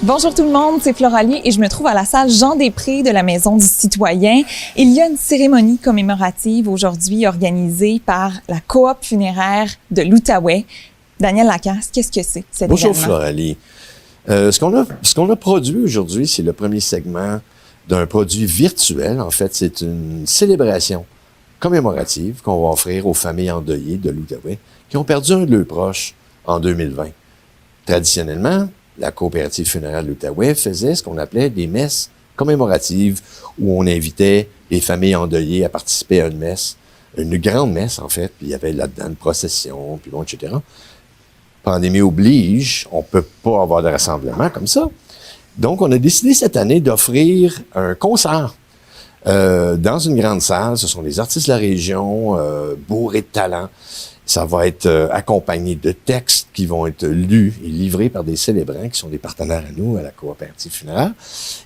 Bonjour tout le monde, c'est Floralie et je me trouve à la salle Jean-Després de la Maison du Citoyen. Il y a une cérémonie commémorative aujourd'hui organisée par la Coop funéraire de l'Outaouais. Daniel Lacasse, qu'est-ce que c'est cet Bonjour événement? Floralie. Ce qu'on a produit aujourd'hui, c'est le premier segment d'un produit virtuel. En fait, c'est une célébration commémorative qu'on va offrir aux familles endeuillées de l'Outaouais qui ont perdu un de leurs proches en 2020. Traditionnellement, la coopérative funéraire de l'Outaouais faisait ce qu'on appelait des messes commémoratives où on invitait les familles endeuillées à participer à une messe, une grande messe en fait, puis il y avait là-dedans une procession, puis bon, etc. Pandémie oblige, on peut pas avoir de rassemblement comme ça. Donc, on a décidé cette année d'offrir un concert dans une grande salle. Ce sont des artistes de la région, bourrés de talent. Ça va être accompagné de textes qui vont être lus et livrés par des célébrants qui sont des partenaires à nous, à la coopérative funéraire.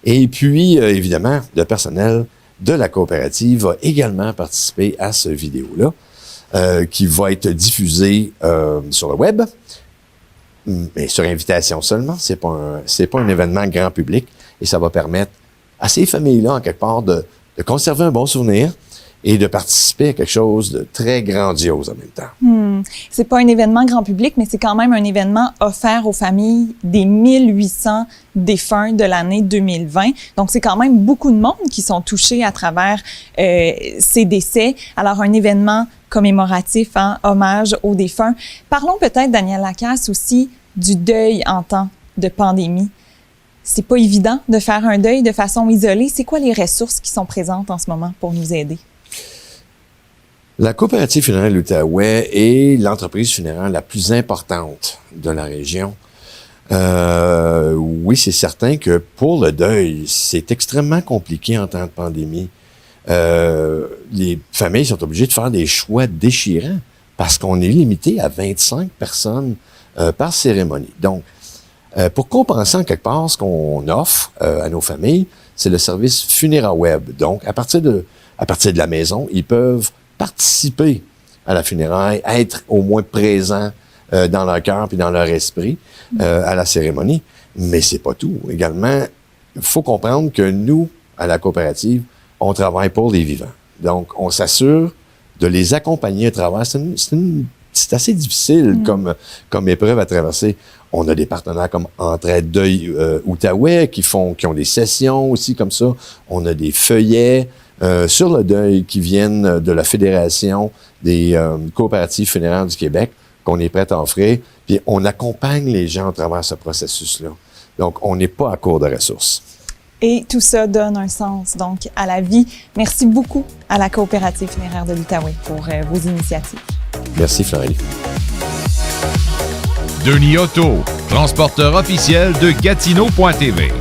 Et puis, évidemment, le personnel de la coopérative va également participer à ce vidéo-là, qui va être diffusé sur le web, mais sur invitation seulement. C'est pas un événement grand public et ça va permettre à ces familles-là, en quelque part, de conserver un bon souvenir et de participer à quelque chose de très grandiose en même temps. C'est pas un événement grand public, mais c'est quand même un événement offert aux familles des 1800 défunts de l'année 2020. Donc, c'est quand même beaucoup de monde qui sont touchés à travers ces décès. Alors, un événement commémoratif, hommage aux défunts. Parlons peut-être, Daniel Lacasse, aussi du deuil en temps de pandémie. C'est pas évident de faire un deuil de façon isolée. C'est quoi les ressources qui sont présentes en ce moment pour nous aider? La coopérative funéraire de l'Outaouais est l'entreprise funéraire la plus importante de la région. Oui, c'est certain que pour le deuil, c'est extrêmement compliqué en temps de pandémie. Les familles sont obligées de faire des choix déchirants parce qu'on est limité à 25 personnes par cérémonie. Donc, pour compenser en quelque part ce qu'on offre à nos familles, c'est le service FunéraWeb. Donc, à partir de la maison, ils peuvent participer à la funéraille, être au moins présents dans leur cœur puis dans leur esprit à la cérémonie. Mais c'est pas tout. Également, il faut comprendre que nous, à la coopérative, on travaille pour les vivants. Donc, on s'assure de les accompagner à travers. C'est assez difficile comme épreuve à traverser. On a des partenaires comme Entraide Deuil Outaouais qui ont des sessions aussi comme ça. On a des feuillets sur le deuil qui viennent de la Fédération des coopératives funéraires du Québec qu'on est prêt à offrir. Puis on accompagne les gens à travers ce processus-là. Donc, on n'est pas à court de ressources. Et tout ça donne un sens, donc, à la vie. Merci beaucoup à la coopérative funéraire de l'Outaouais pour vos initiatives. Merci, Floralie. Denis Auto, transporteur officiel de Gatineau.tv.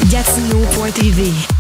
Gatineau.tv